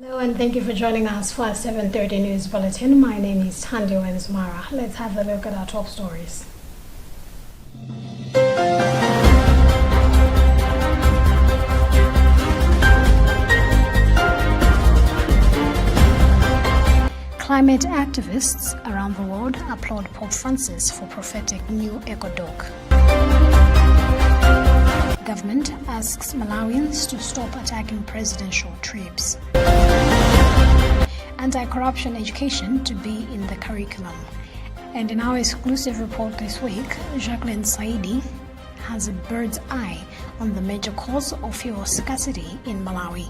Hello and thank you for joining us for our 7:30 News Bulletin. My name is Tandi Wenzmara. Let's have a look at our top stories. Climate activists around the world applaud Pope Francis for prophetic new eco-dog. Government asks Malawians to stop attacking presidential trips. Anti-corruption education to be in the curriculum. And in our exclusive report this week, Jacqueline Saidi has a bird's eye on the major cause of fuel scarcity in Malawi.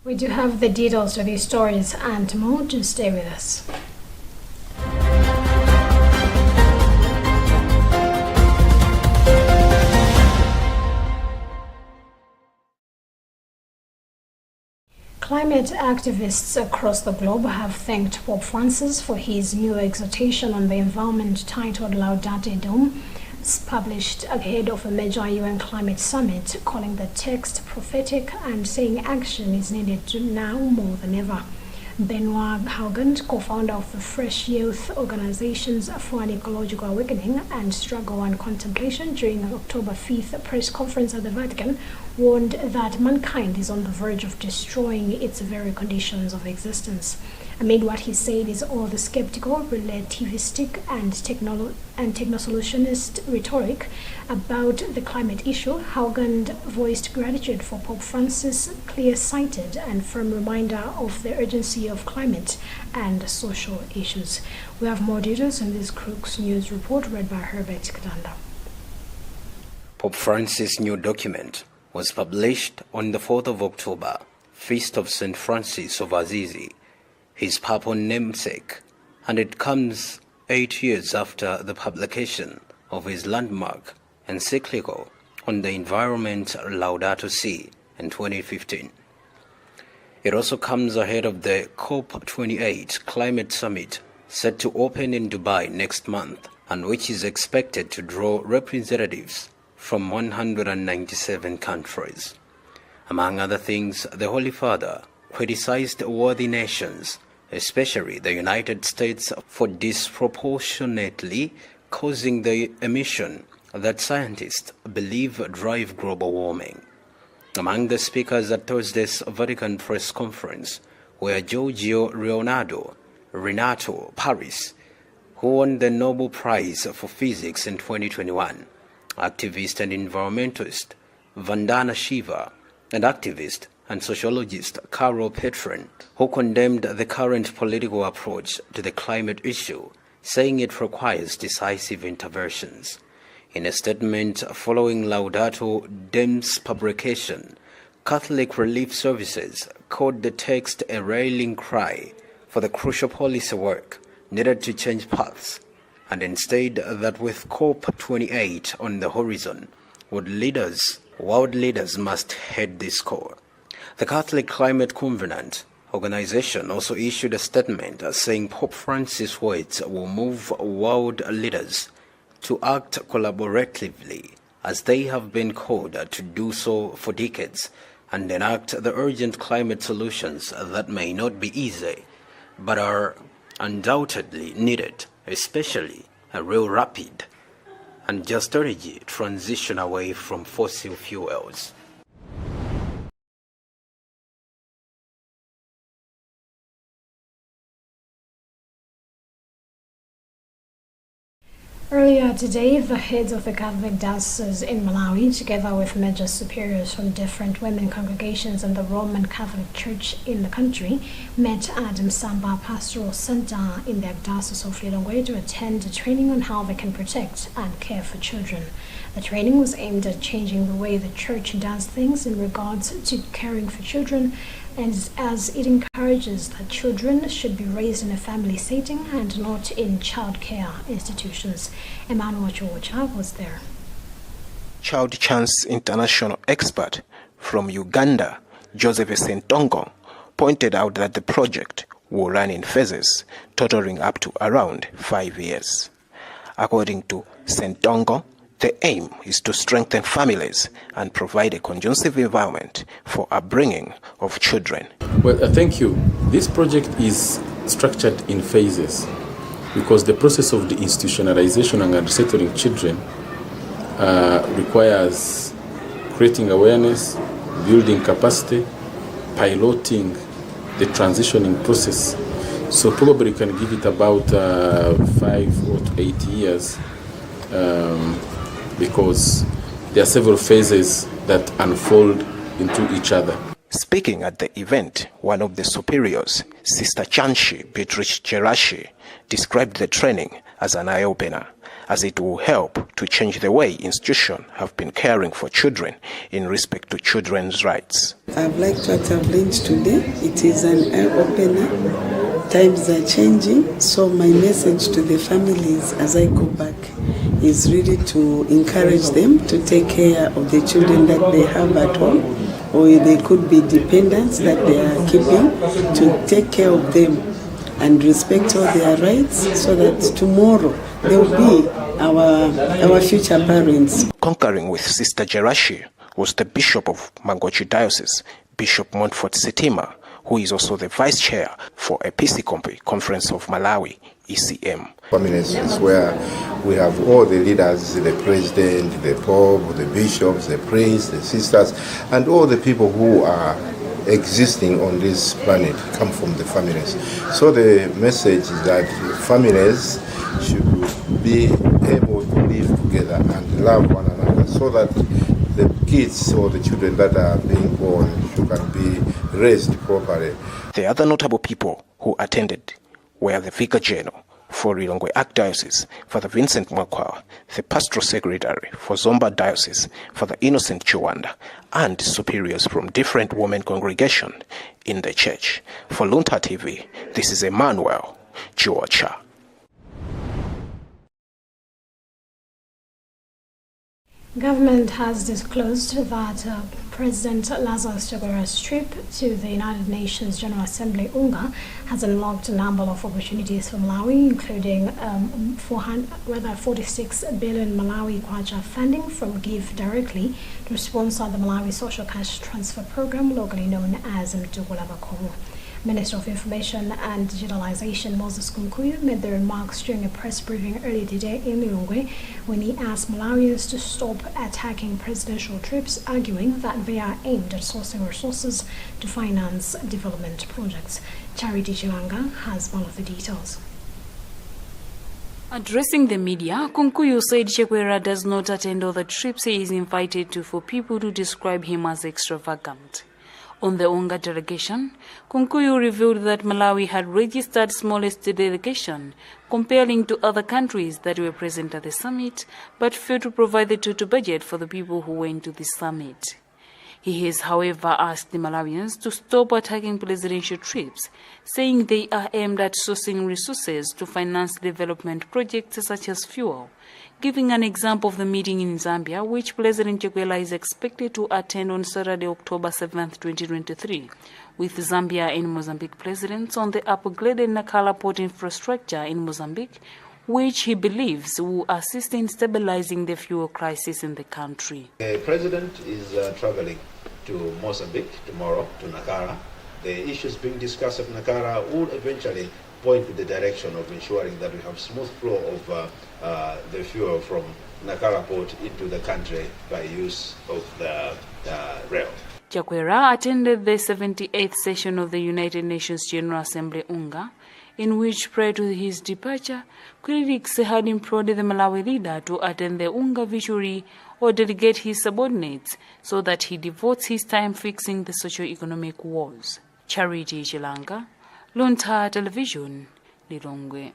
We do have the details to these stories and more. Just stay with us. Climate activists across the globe have thanked Pope Francis for his new exhortation on the environment titled Laudate Deum, published ahead of a major UN climate summit, calling the text prophetic and saying action is needed now more than ever. Benoit Haugand, co-founder of the Fresh Youth Organizations for an Ecological Awakening and Struggle and Contemplation during an October 5th press conference at the Vatican, warned that mankind is on the verge of destroying its very conditions of existence. Amid what he said is all the skeptical, relativistic and techno-solutionist rhetoric about the climate issue, Haugand voiced gratitude for Pope Francis' clear-sighted and firm reminder of the urgency of climate and social issues. We have more details in this Crooks News report read by Herbert Kadanda. Pope Francis' new document was published on the 4th of October, Feast of St. Francis of Assisi, his papal namesake, and it comes 8 years after the publication of his landmark encyclical on the environment Laudato Si in 2015. It also comes ahead of the COP28 climate summit set to open in Dubai next month, and which is expected to draw representatives from 197 countries. Among other things, the Holy Father criticized worthy nations, especially the United States, for disproportionately causing the emission that scientists believe drive global warming. Among the speakers at Thursday's Vatican press conference were Giorgio Renato Paris, who won the Nobel Prize for Physics in 2021, activist and environmentalist Vandana Shiva, and activist and sociologist Carol Petrin, who condemned the current political approach to the climate issue, saying it requires decisive interventions. In a statement following Laudato Deum's publication, Catholic Relief Services called the text a rallying cry for the crucial policy work needed to change paths, and instead that with COP28 on the horizon, world leaders must head this call. The Catholic Climate Covenant organization also issued a statement saying Pope Francis' words will move world leaders to act collaboratively, as they have been called to do so for decades, and enact the urgent climate solutions that may not be easy, but are undoubtedly needed, especially a real rapid and just energy transition away from fossil fuels. Earlier today, the heads of the Catholic dioceses in Malawi, together with major superiors from different women congregations and the Roman Catholic Church in the country, met at Msamba Pastoral Center in the Diocese of Lilongwe to attend a training on how they can protect and care for children. The training was aimed at changing the way the Church does things in regards to caring for children, and as it encourages that children should be raised in a family setting and not in child care institutions. Emmanuel Chowocha was there. Child Chance International expert from Uganda, Joseph Sentongo, pointed out that the project will run in phases, totaling up to around 5 years. According to Sentongo, the aim is to strengthen families and provide a conducive environment for upbringing of children. Well, thank you. This project is structured in phases because the process of the institutionalization and resettling children requires creating awareness, building capacity, piloting the transitioning process. So probably you can give it about 5 or 8 years because there are several phases that unfold into each other. Speaking at the event, one of the superiors, Sister Chanshi Beatrice Cherashi, described the training as an eye-opener, as it will help to change the way institutions have been caring for children in respect to children's rights. I've liked what I've learned today. It is an eye-opener. Times are changing, so my message to the families as I go back is really to encourage them to take care of the children that they have at home, or they could be dependents that they are keeping, to take care of them and respect all their rights so that tomorrow they will be our future parents. Concurring with Sister Jerashi was the Bishop of Mangochi Diocese, Bishop Montfort Sitima, who is also the Vice Chair for Episcopal Conference of Malawi, ECM. Families is where we have all the leaders, the president, the pope, the bishops, the priests, the sisters, and all the people who are existing on this planet come from the families. So the message is that families should be able to live together and love one another so that the kids or the children that are being born can be raised properly. The other notable people who attended were the Vicar General for Lilongwe Archdiocese, Father Vincent Mwakwa, the Pastoral Secretary for Zomba Diocese, Father Innocent Chiwanda, and superiors from different women congregations in the church. For Luntha TV, this is Emmanuel Chiwacha. Government has disclosed that President Lazarus Chakwera's trip to the United Nations General Assembly, UNGA, has unlocked a number of opportunities for Malawi, including 46 billion Malawi Kwacha funding from Give Directly to sponsor the Malawi Social Cash Transfer Program, locally known as Mtukulabakomo. Minister of Information and Digitalization Moses Kunkuyu made the remarks during a press briefing earlier today in Lilongwe when he asked Malawians to stop attacking presidential trips, arguing that they are aimed at sourcing resources to finance development projects. Charity Chilanga has one of the details. Addressing the media, Kunkuyu said Chakwera does not attend all the trips he is invited to for people to describe him as extravagant. On the UNGA delegation, Kunkuyu revealed that Malawi had registered smallest delegation, comparing to other countries that were present at the summit, but failed to provide the total budget for the people who went to the summit. He has, however, asked the Malawians to stop attacking presidential trips, saying they are aimed at sourcing resources to finance development projects such as fuel, giving an example of the meeting in Zambia, which President Chakwera is expected to attend on Saturday, October 7, 2023, with Zambia and Mozambique presidents on the upgraded Nacala port infrastructure in Mozambique, which he believes will assist in stabilizing the fuel crisis in the country. The president is traveling to Mozambique tomorrow, to Nacala. The issues being discussed at Nacala will eventually point to the direction of ensuring that we have smooth flow of the fuel from Nacala port into the country by use of the rail. Chakwera attended the 78th session of the United Nations General Assembly UNGA, in which prior to his departure, critics had implored the Malawi leader to attend the UNGA victory or delegate his subordinates so that he devotes his time fixing the socio-economic woes. Charity Chilanga, Luntha Television, Lilongwe.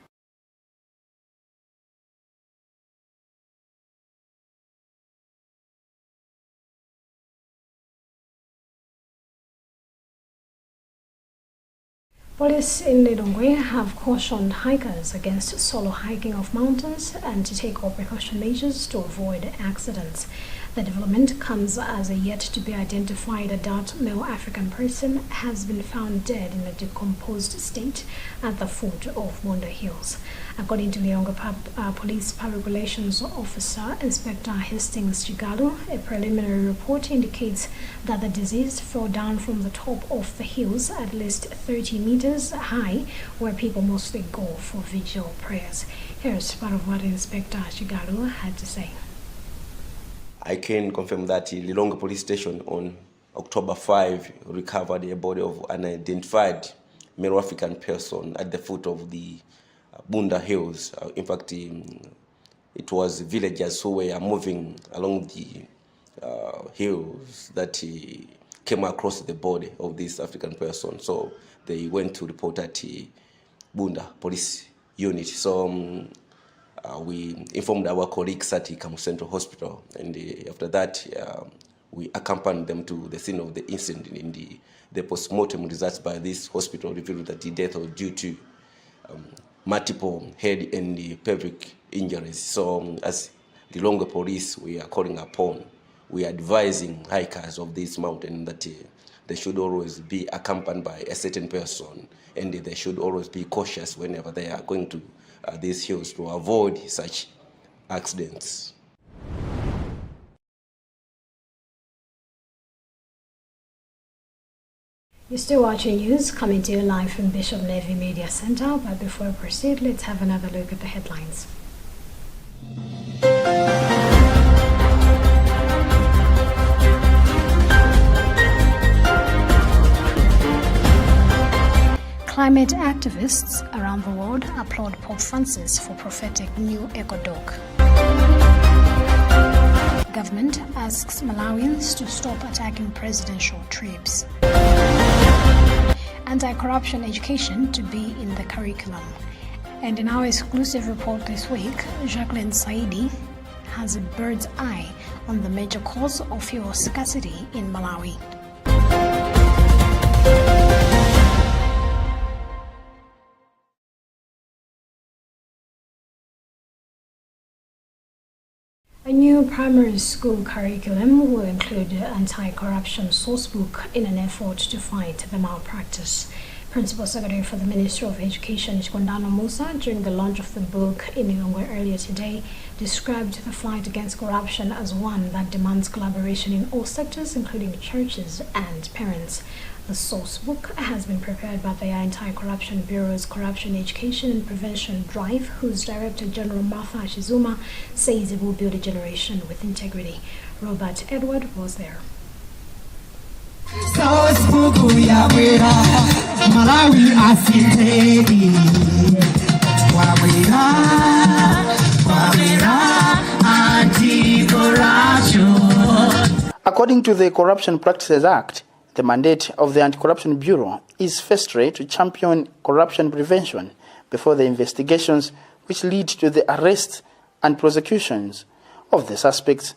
Police in Lilongwe have cautioned hikers against solo hiking of mountains and to take all precaution measures to avoid accidents. The development comes as a yet-to-be-identified adult male African person has been found dead in a decomposed state at the foot of Bunda Hills. According to Lilongwe Police Public Relations Officer Inspector Hastings Chigalu, a preliminary report indicates that the deceased fell down from the top of the hills at least 30 meters high, where people mostly go for vigil prayers. Here's part of what Inspector Chigalu had to say. I can confirm that Lilongwe Police Station on October 5 recovered a body of an unidentified male African person at the foot of the Bunda Hills. In fact, it was villagers who were moving along the hills that came across the body of this African person. So they went to report at Bunda Police Unit. So we informed our colleagues at Kamu Central Hospital, and after that we accompanied them to the scene of the incident. In the post-mortem results by this hospital revealed that the death was due to multiple head and pelvic injuries. So as the Lilongwe Police, we are calling upon, we are advising hikers of this mountain that they should always be accompanied by a certain person, and they should always be cautious whenever they are going to these hills to avoid such accidents. You're still watching news coming to you live from Bishop Navy Media Center, but before we proceed, let's have another look at the headlines. Climate activists around the world applaud Pope Francis for prophetic new eco-dog. Government asks Malawians to stop attacking presidential trips. Anti-corruption education to be in the curriculum. And in our exclusive report this week, Jacqueline Saidi has a bird's eye on the major cause of fuel scarcity in Malawi. A new primary school curriculum will include an anti-corruption sourcebook in an effort to fight the malpractice. Principal Secretary for the Ministry of Education, Chikondano Musa, during the launch of the book in Lilongwe earlier today, described the fight against corruption as one that demands collaboration in all sectors, including churches and parents. The source book has been prepared by the Anti-Corruption Bureau's Corruption Education and Prevention Drive, whose Director General Martha Chizuma says it will build a generation with integrity. Robert Edward was there. According to the Corruption Practices Act, the mandate of the Anti-Corruption Bureau is firstly to champion corruption prevention before the investigations which lead to the arrest and prosecutions of the suspects.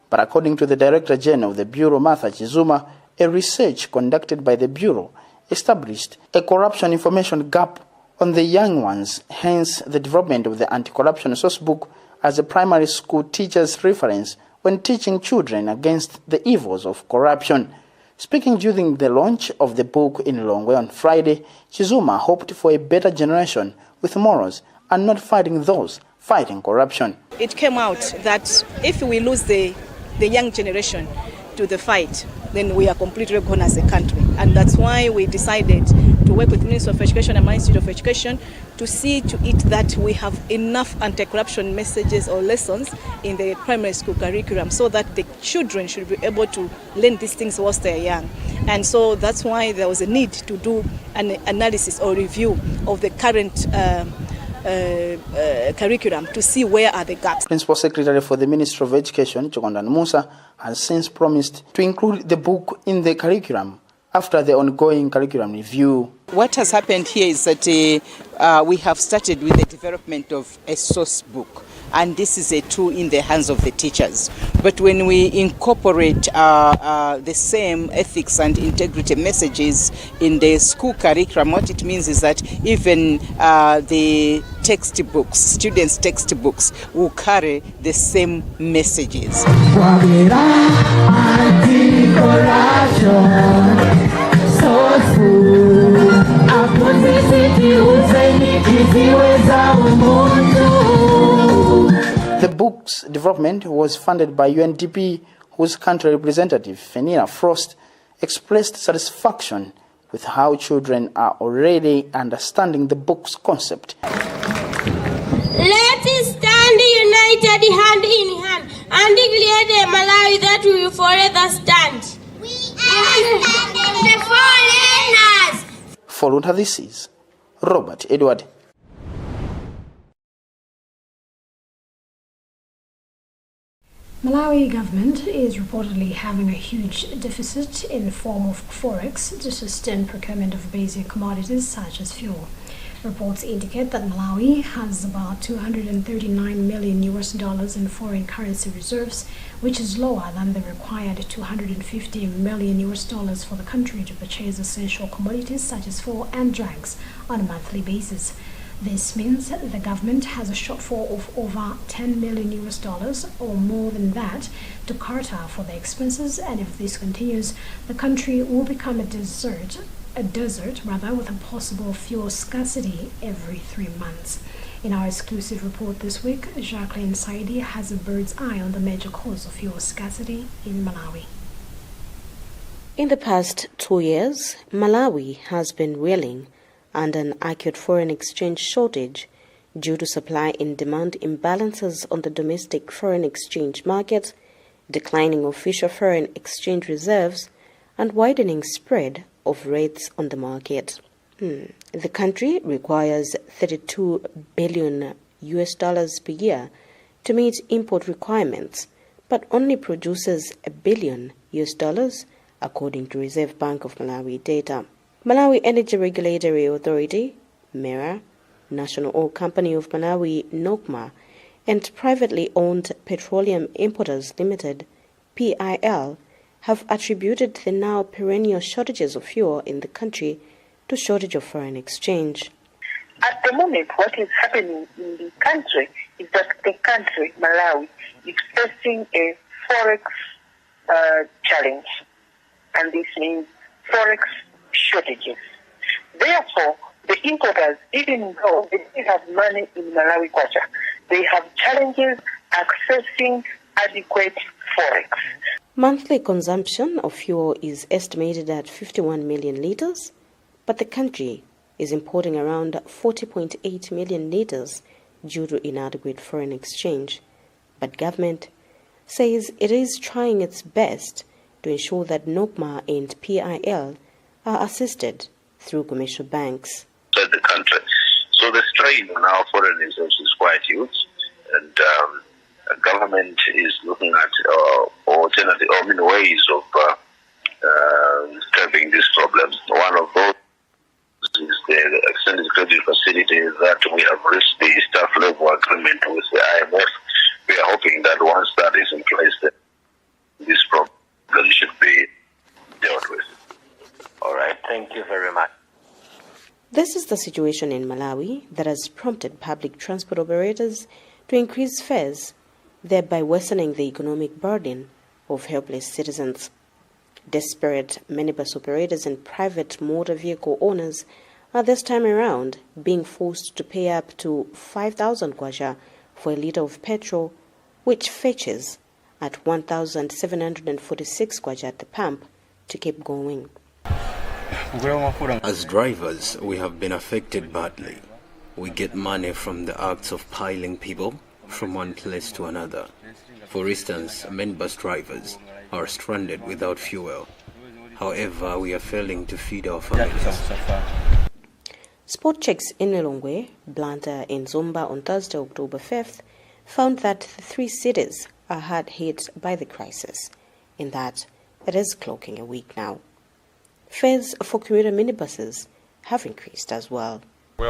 But according to the Director General of the Bureau, Martha Chizuma, a research conducted by the Bureau established a corruption information gap on the young ones, hence the development of the Anti-Corruption Sourcebook as a primary school teacher's reference when teaching children against the evils of corruption. Speaking during the launch of the book in Lilongwe on Friday, Chizuma hoped for a better generation with morals and not fighting those fighting corruption. It came out that if we lose the young generation to the fight, then we are completely gone as a country. And that's why we decided to work with the Ministry of Education and Ministry of Education to see to it that we have enough anti-corruption messages or lessons in the primary school curriculum so that the children should be able to learn these things whilst they're young. And so that's why there was a need to do an analysis or review of the current curriculum to see where are the gaps. Principal Secretary for the Ministry of Education, Chikondano Musa, has since promised to include the book in the curriculum after the ongoing curriculum review. What has happened here is that we have started with the development of a source book. and this is a tool in the hands of the teachers. But when we incorporate the same ethics and integrity messages in the school curriculum, what it means is that even the textbooks, students' textbooks, will carry the same messages. The book's development was funded by UNDP, whose country representative, Fenina Frost, expressed satisfaction with how children are already understanding the book's concept. Let us stand united hand in hand and declare the Malawi that we will forever stand. We are standing the foreigners. For Luntha, this is Robert Edward. Malawi government is reportedly having a huge deficit in the form of forex to sustain procurement of basic commodities such as fuel. Reports indicate that Malawi has about $239 million in foreign currency reserves, which is lower than the required $250 million for the country to purchase essential commodities such as fuel and drugs on a monthly basis. This means the government has a shortfall of over $10 million or more than that to cater for the expenses, and if this continues, the country will become a desert with a possible fuel scarcity every 3 months. In our exclusive report this week, Jacqueline Saidi has a bird's eye on the major cause of fuel scarcity in Malawi. In the past 2 years, Malawi has been reeling under an acute foreign exchange shortage due to supply and demand imbalances on the domestic foreign exchange market, declining official foreign exchange reserves, and widening spread of rates on the market. The country requires $32 billion per year to meet import requirements, but only produces $1 billion according to Reserve Bank of Malawi data. Malawi Energy Regulatory Authority, MERA, National Oil Company of Malawi, NOCMA, and privately owned Petroleum Importers Limited, PIL, have attributed the now perennial shortages of fuel in the country to shortage of foreign exchange. At the moment, what is happening in the country is that the country, Malawi, is facing a forex challenge, and this means forex shortages. Therefore, the importers, even though they have money in Malawi kwacha, they have challenges accessing adequate forex. Monthly consumption of fuel is estimated at 51 million litres, but the country is importing around 40.8 million litres due to inadequate foreign exchange. But government says it is trying its best to ensure that NOCMA and PIL are assisted through commercial banks. The country. So the strain on our foreign reserves is quite huge, and the government is looking at alternative ways of curbing these problems. One of those is the extended credit facility that we have reached the staff level agreement with the IMF. We are hoping that once that is in place, then this problem should be dealt with. All right, thank you very much. This is the situation in Malawi that has prompted public transport operators to increase fares, thereby worsening the economic burden of helpless citizens. Desperate minibus operators and private motor vehicle owners are this time around being forced to pay up to 5,000 kwacha for a litre of petrol, which fetches at 1,746 kwacha at the pump to keep going. As drivers, we have been affected badly. We get money from the acts of piling people from one place to another. For instance, minibus drivers are stranded without fuel. However, we are failing to feed our families. Spot checks in Lilongwe, Luntha and Zomba on Thursday, October 5th, found that the three cities are hard hit by the crisis, in that it is clocking a week now. Fares for commuter minibuses have increased as well. The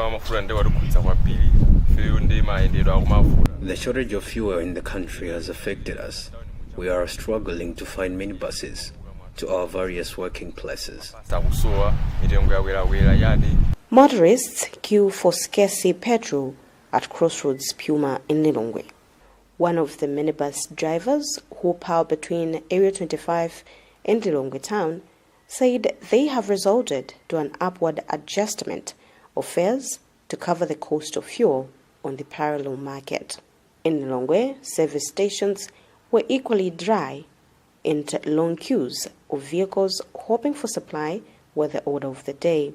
The shortage of fuel in the country has affected us. We are struggling to find minibuses to our various working places. Motorists queue for scarce petrol at Crossroads Puma in Lilongwe. One of the minibus drivers who power between Area 25 and Lilongwe town said they have resorted to an upward adjustment of fares to cover the cost of fuel on the parallel market. In Lilongwe, service stations were equally dry and long queues of vehicles hoping for supply were the order of the day.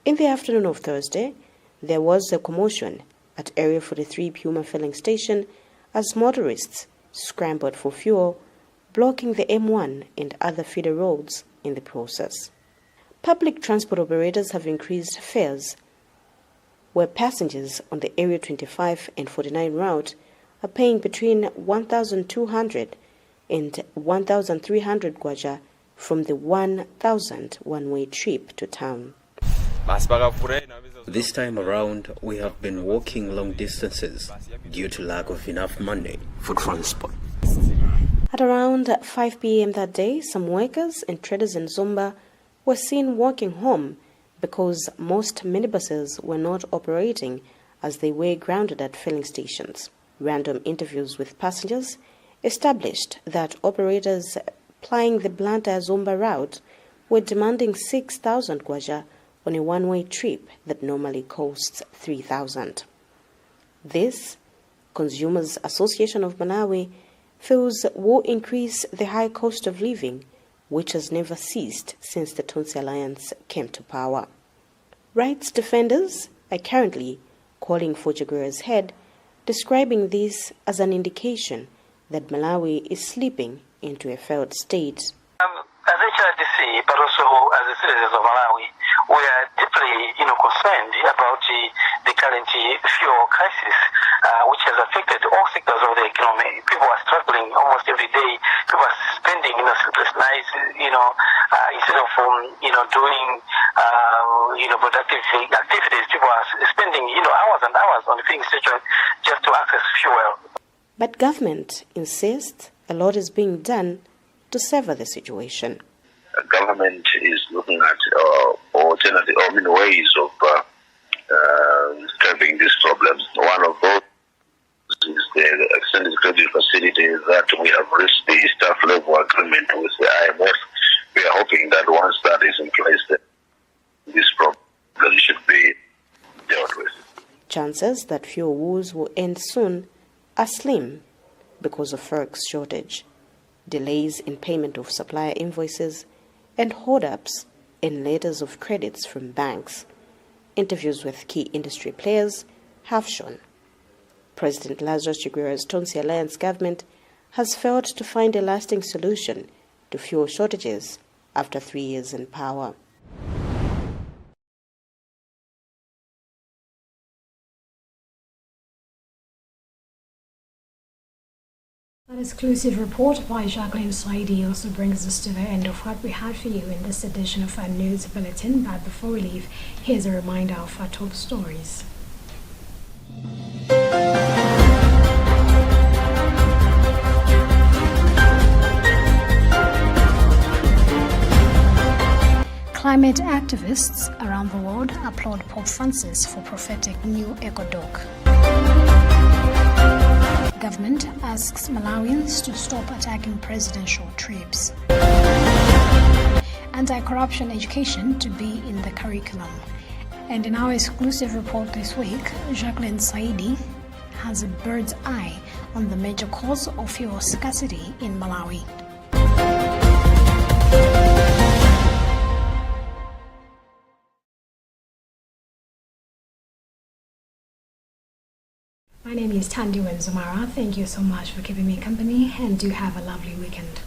In the afternoon of Thursday, there was a commotion at Area 43 Puma filling station as motorists scrambled for fuel, blocking the M1 and other feeder roads in the process. Public transport operators have increased fares, where passengers on the Area 25 and 49 route are paying between 1,200 and 1,300 kwacha from the 1,000 one-way trip to town. This time around, we have been walking long distances due to lack of enough money for transport. At around 5 p.m. that day, some workers and traders in Zomba were seen walking home because most minibuses were not operating as they were grounded at filling stations. Random interviews with passengers established that operators plying the Luntha-Zomba route were demanding 6,000 kwacha on a one-way trip that normally costs 3,000. This, Consumers Association of Malawi feels will increase the high cost of living, which has never ceased since the Tonsi Alliance came to power. Rights defenders are currently calling for Jaguar's head, describing this as an indication that Malawi is slipping into a failed state. As HRDC, but also as the citizens of Malawi, we are deeply concerned about the current fuel crisis, which has affected all sectors of the economy. People are struggling almost every day. People are spending sleepless nights, instead of doing productive activities. People are spending hours and hours on the filling station just to access fuel. But government insists a lot is being done to sever the situation. Government is looking at alternative ways of curbing these problems. One of those is the extended credit facility that we have reached the staff level agreement with the IMF. We are hoping that once that is in place, then this problem should be dealt with. Chances that fuel woes will end soon are slim because of forex shortage, delays in payment of supplier invoices, and hold-ups in letters of credits from banks. Interviews with key industry players have shown. President Lazarus Chakwera's Tonsi Alliance government has failed to find a lasting solution to fuel shortages after 3 years in power. That exclusive report by Jacqueline Saidi also brings us to the end of what we had for you in this edition of our news bulletin. But before we leave, here's a reminder of our top stories. Climate activists around the world applaud Pope Francis for prophetic new eco-doc. Government asks Malawians to stop attacking presidential trips. Anti-corruption education to be in the curriculum. And in our exclusive report this week, Jacqueline Saidi has a bird's eye on the major cause of fuel scarcity in Malawi. My name is Tandi Wenzumara. Thank you so much for keeping me company, and do have a lovely weekend.